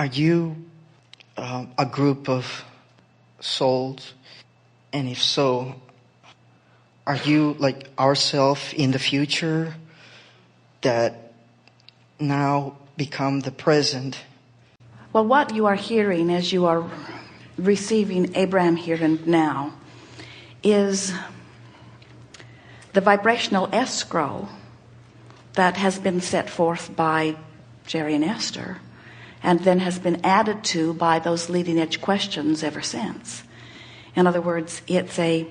Are you a group of souls? And if so, are you like ourselves in the future that now become the present? Well, what you are hearing as you are receiving Abraham here and now is the vibrational escrow that has been set forth by Jerry and Esther, and then has been added to by those leading edge questions ever since. In other words, it's a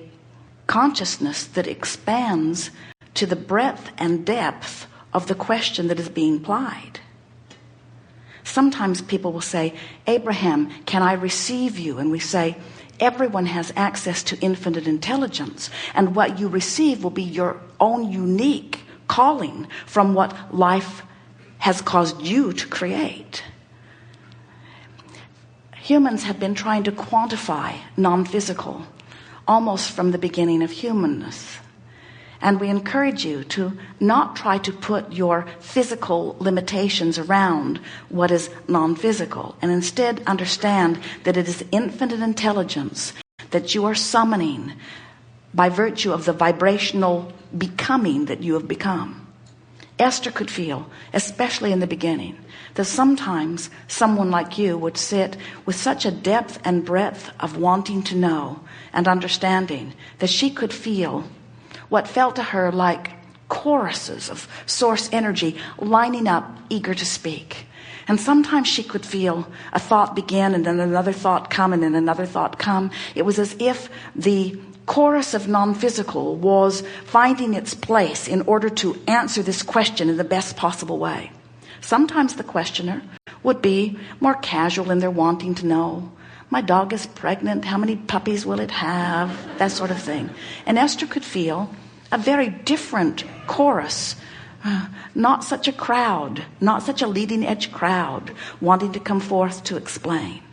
consciousness that expands to the breadth and depth of the question that is being applied. Sometimes people will say, Abraham, can I receive you? And we say, everyone has access to infinite intelligence, and what you receive will be your own unique calling from what life has caused you to create. Humans have been trying to quantify non-physical almost from the beginning of humanness. And we encourage you to not try to put your physical limitations around what is non-physical, and instead understand that it is infinite intelligence that you are summoning by virtue of the vibrational becoming that you have become. Esther could feel, especially in the beginning, that sometimes someone like you would sit with such a depth and breadth of wanting to know and understanding that she could feel what felt to her like choruses of source energy lining up, eager to speak. And sometimes she could feel a thought begin, and then another thought come, and then another thought come. It was as if the chorus of non-physical was finding its place in order to answer this question in the best possible way. Sometimes the questioner would be more casual in their wanting to know. My dog is pregnant. How many puppies will it have? That sort of thing. And Esther could feel a very different chorus. Not such a crowd, not such a leading edge crowd wanting to come forth to explain.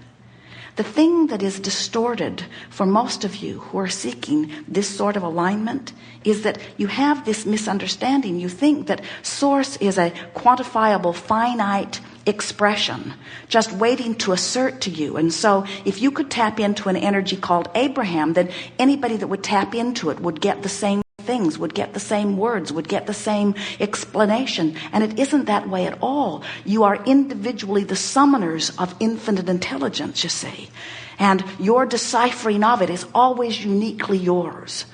The thing that is distorted for most of you who are seeking this sort of alignment is that you have this misunderstanding. You think that source is a quantifiable, finite expression just waiting to assert to you. And so if you could tap into an energy called Abraham, then anybody that would tap into it would get the same things, would get the same words, would get the same explanation. And it isn't that way at all. You are individually the summoners of infinite intelligence, you see. And your deciphering of it is always uniquely yours.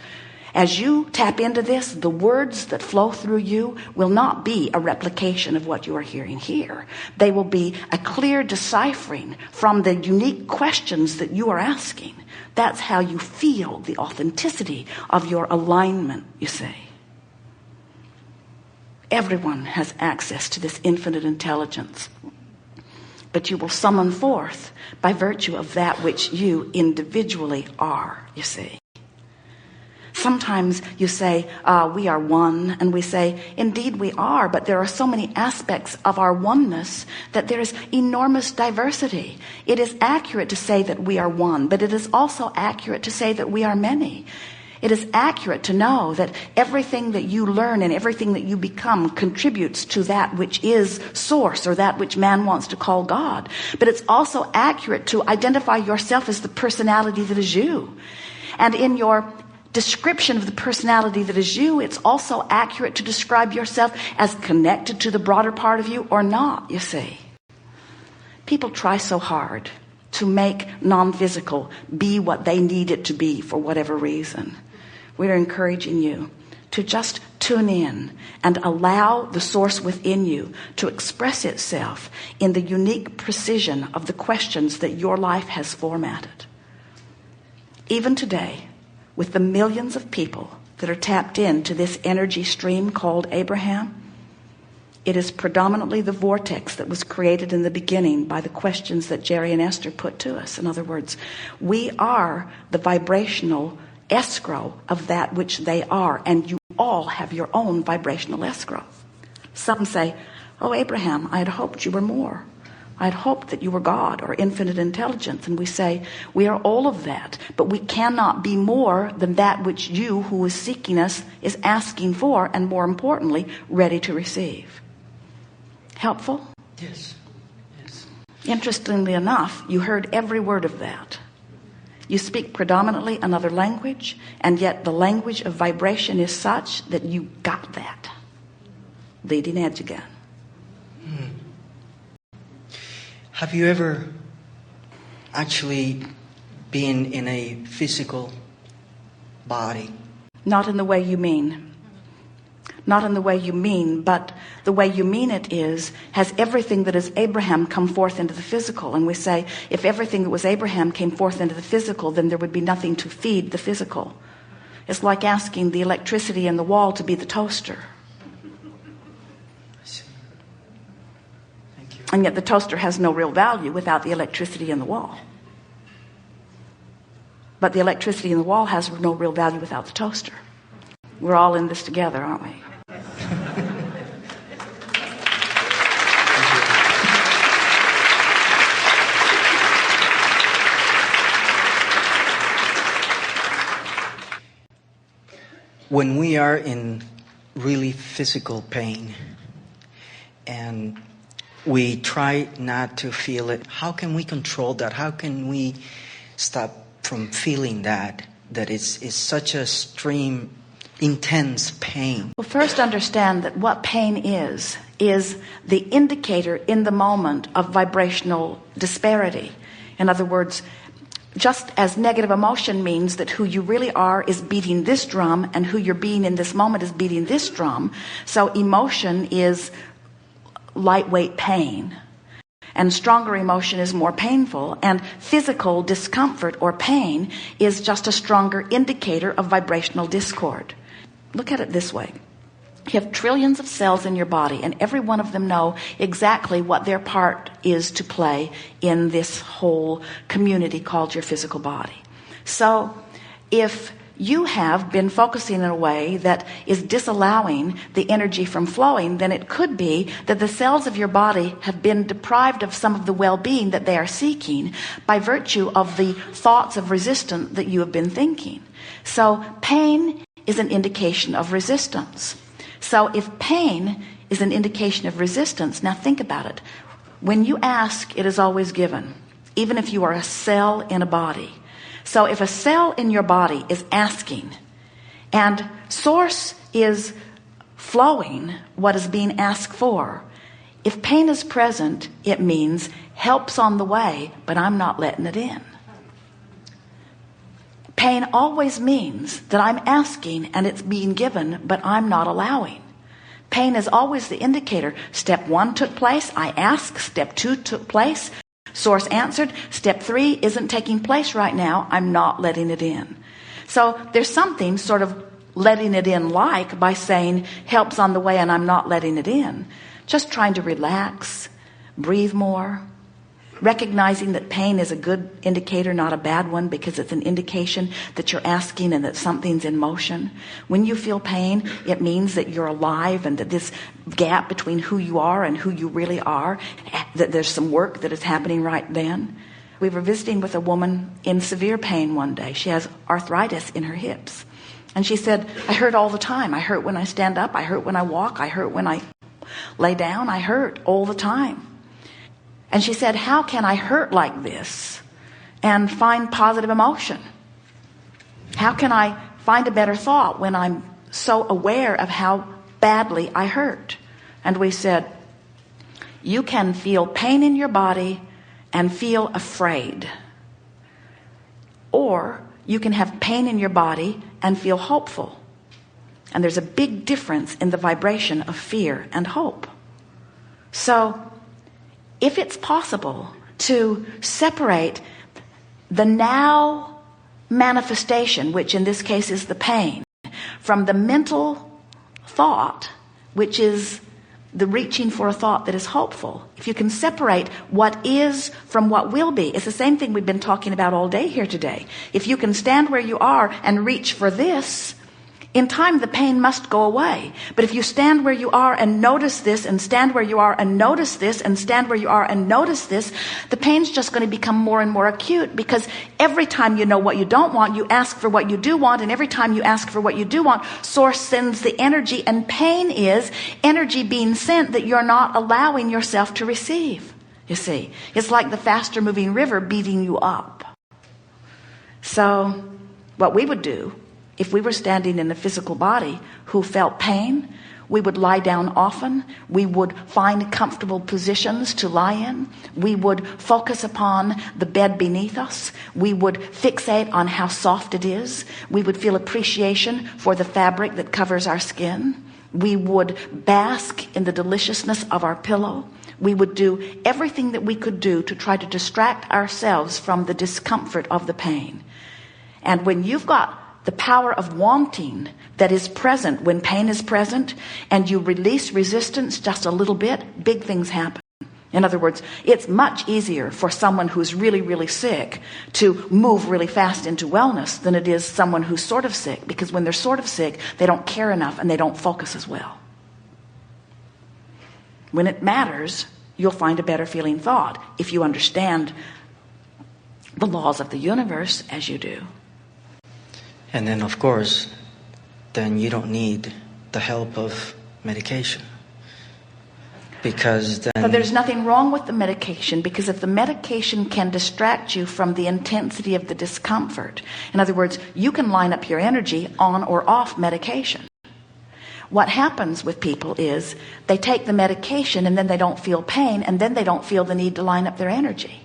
As you tap into this, the words that flow through you will not be a replication of what you are hearing here. They will be a clear deciphering from the unique questions that you are asking. That's how you feel the authenticity of your alignment, you see. Everyone has access to this infinite intelligence, but you will summon forth by virtue of that which you individually are, you see. Sometimes you say, we are one, and we say, indeed we are, but there are so many aspects of our oneness that there is enormous diversity. It is accurate to say that we are one, but it is also accurate to say that we are many. It is accurate to know that everything that you learn and everything that you become contributes to that which is source, or that which man wants to call God. But it's also accurate to identify yourself as the personality that is you. And in your description of the personality that is you, it's also accurate to describe yourself as connected to the broader part of you or not, you see. People try so hard to make non-physical be what they need it to be for whatever reason. We're encouraging you to just tune in and allow the source within you to express itself in the unique precision of the questions that your life has formatted. Even today, with the millions of people that are tapped into this energy stream called Abraham, it is predominantly the vortex that was created in the beginning by the questions that Jerry and Esther put to us. In other words, we are the vibrational escrow of that which they are, and you all have your own vibrational escrow. Some say, oh, Abraham, I had hoped you were more. I'd hoped that you were God or infinite intelligence. And we say, we are all of that, but we cannot be more than that which you who is seeking us is asking for, and more importantly, ready to receive. Helpful? Yes. Yes. Interestingly enough, you heard every word of that. You speak predominantly another language, and yet the language of vibration is such that you got that. Leading edge again. Have you ever actually been in a physical body? Not in the way you mean. Not in the way you mean, but the way you mean it is, has everything that is Abraham come forth into the physical? And we say, if everything that was Abraham came forth into the physical, then there would be nothing to feed the physical. It's like asking the electricity in the wall to be the toaster. I see. Thank you. And yet the toaster has no real value without the electricity in the wall. But the electricity in the wall has no real value without the toaster. We're all in this together, aren't we? When we are in really physical pain and we try not to feel it, how can we control that? How can we stop from feeling that it's such a extreme, intense pain? Well, first understand that what pain is the indicator in the moment of vibrational disparity. In other words, just as negative emotion means that who you really are is beating this drum and who you're being in this moment is beating this drum, so emotion is lightweight pain. And stronger emotion is more painful, and physical discomfort or pain is just a stronger indicator of vibrational discord. Look at it this way. You have trillions of cells in your body, and every one of them know exactly what their part is to play in this whole community called your physical body. So if you have been focusing in a way that is disallowing the energy from flowing, then it could be that the cells of your body have been deprived of some of the well-being that they are seeking by virtue of the thoughts of resistance that you have been thinking. So pain is an indication of resistance. So if pain is an indication of resistance, now think about it. When you ask, it is always given, even if you are a cell in a body. So if a cell in your body is asking and source is flowing what is being asked for, if pain is present, it means help's on the way, but I'm not letting it in. Pain always means that I'm asking and it's being given, but I'm not allowing. Pain is always the indicator. Step 1 took place, I asked. Step 2 took place, source answered. Step 3 isn't taking place right now, I'm not letting it in. So there's something sort of letting it in like by saying help's on the way and I'm not letting it in. Just trying to relax, breathe more, recognizing that pain is a good indicator, not a bad one, because it's an indication that you're asking and that something's in motion. When you feel pain, it means that you're alive and that this gap between who you are and who you really are, that there's some work that is happening right then. We were visiting with a woman in severe pain one day. She has arthritis in her hips. And she said, I hurt all the time. I hurt when I stand up. I hurt when I walk. I hurt when I lay down. I hurt all the time. And she said, how can I hurt like this and find positive emotion? How can I find a better thought when I'm so aware of how badly I hurt? And we said, you can feel pain in your body and feel afraid. Or you can have pain in your body and feel hopeful. And there's a big difference in the vibration of fear and hope. So if it's possible to separate the now manifestation, which in this case is the pain, from the mental thought, which is the reaching for a thought that is hopeful. If you can separate what is from what will be, it's the same thing we've been talking about all day here today. If you can stand where you are and reach for this, in time the pain must go away. But if you stand where you are and notice this, and stand where you are and notice this, and stand where you are and notice this, the pain's just going to become more and more acute, because every time you know what you don't want, you ask for what you do want, and every time you ask for what you do want, source sends the energy, and pain is energy being sent that you're not allowing yourself to receive. You see, it's like the faster moving river beating you up. So what we would do if we were standing in a physical body who felt pain, we would lie down often. We would find comfortable positions to lie in. We would focus upon the bed beneath us. We would fixate on how soft it is. We would feel appreciation for the fabric that covers our skin. We would bask in the deliciousness of our pillow. We would do everything that we could do to try to distract ourselves from the discomfort of the pain. And when you've got the power of wanting that is present when pain is present, and you release resistance just a little bit, big things happen. In other words, it's much easier for someone who's really, really sick to move really fast into wellness than it is someone who's sort of sick, because when they're sort of sick, they don't care enough and they don't focus as well. When it matters, you'll find a better feeling thought if you understand the laws of the universe as you do. And then, of course, then you don't need the help of medication. Because then... But there's nothing wrong with the medication, because if the medication can distract you from the intensity of the discomfort, in other words, you can line up your energy on or off medication. What happens with people is they take the medication and then they don't feel pain, and then they don't feel the need to line up their energy.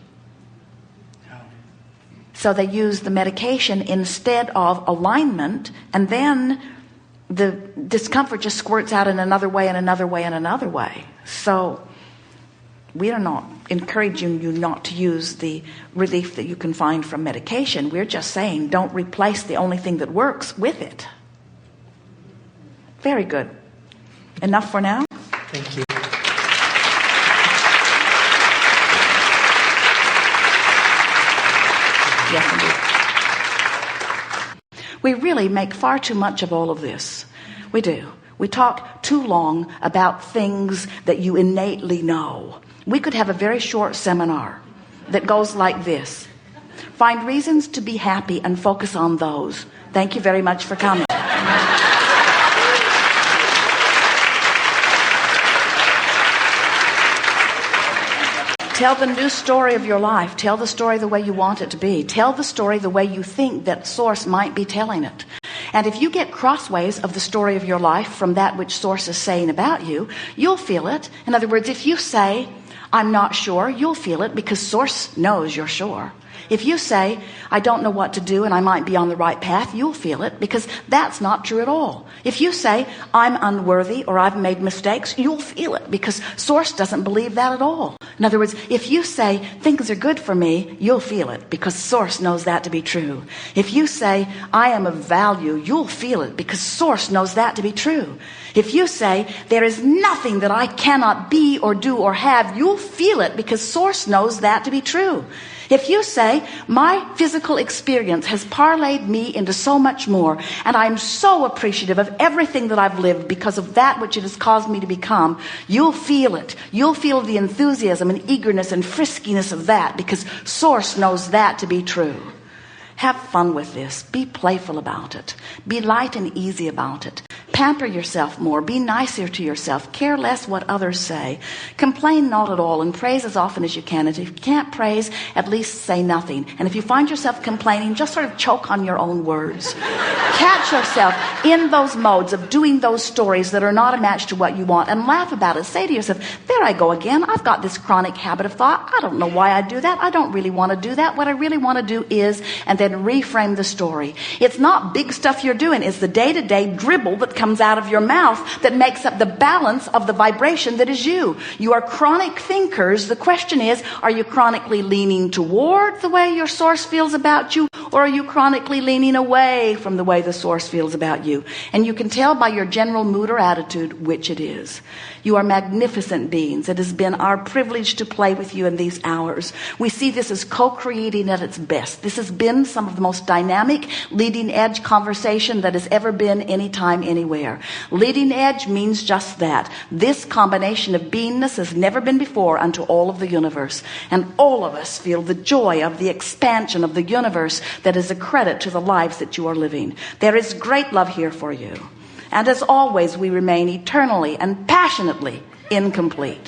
So they use the medication instead of alignment, and then the discomfort just squirts out in another way and another way and another way. So we are not encouraging you not to use the relief that you can find from medication. We're just saying don't replace the only thing that works with it. Very good. Enough for now? Thank you. Yes, indeed. We really make far too much of all of this. We do. We talk too long about things that you innately know. We could have a very short seminar that goes like this. Find reasons to be happy and focus on those. Thank you very much for coming. Tell the new story of your life. Tell the story the way you want it to be. Tell the story the way you think that source might be telling it. And if you get crossways of the story of your life from that which source is saying about you, you'll feel it. In other words, if you say, I'm not sure, you'll feel it because source knows you're sure. If you say, I don't know what to do and I might be on the right path, you'll feel it because that's not true at all. If you say, I'm unworthy or I've made mistakes, you'll feel it because source doesn't believe that at all. In other words, if you say, things are good for me, you'll feel it because source knows that to be true. If you say, I am of value, you'll feel it because source knows that to be true. If you say, there is nothing that I cannot be or do or have, you'll feel it because source knows that to be true. If you say, my physical experience has parlayed me into so much more, and I'm so appreciative of everything that I've lived because of that which it has caused me to become, you'll feel it. You'll feel the enthusiasm and eagerness and friskiness of that because source knows that to be true. Have fun with this. Be playful about it. Be light and easy about it. Pamper yourself more. Be nicer to yourself. Care less what others say. Complain not at all and praise as often as you can. And if you can't praise, at least say nothing. And if you find yourself complaining, just sort of choke on your own words. Catch yourself in those modes of doing those stories that are not a match to what you want and laugh about it. Say to yourself, there I go again. I've got this chronic habit of thought. I don't know why I do that. I don't really want to do that. What I really want to do is, and then reframe the story. It's not big stuff you're doing. It's the day-to-day dribble that comes out of your mouth that makes up the balance of the vibration that is you. You are chronic thinkers. The question is, are you chronically leaning toward the way your source feels about you, or are you chronically leaning away from the way the source feels about you? And you can tell by your general mood or attitude which it is. You are magnificent beings. It has been our privilege to play with you in these hours. We see this as co-creating at its best. This has been some of the most dynamic, leading edge conversation that has ever been anytime, anywhere. Leading edge means just that. This combination of beingness has never been before unto all of the universe. And all of us feel the joy of the expansion of the universe that is a credit to the lives that you are living. There is great love here for you. And as always, we remain eternally and passionately incomplete.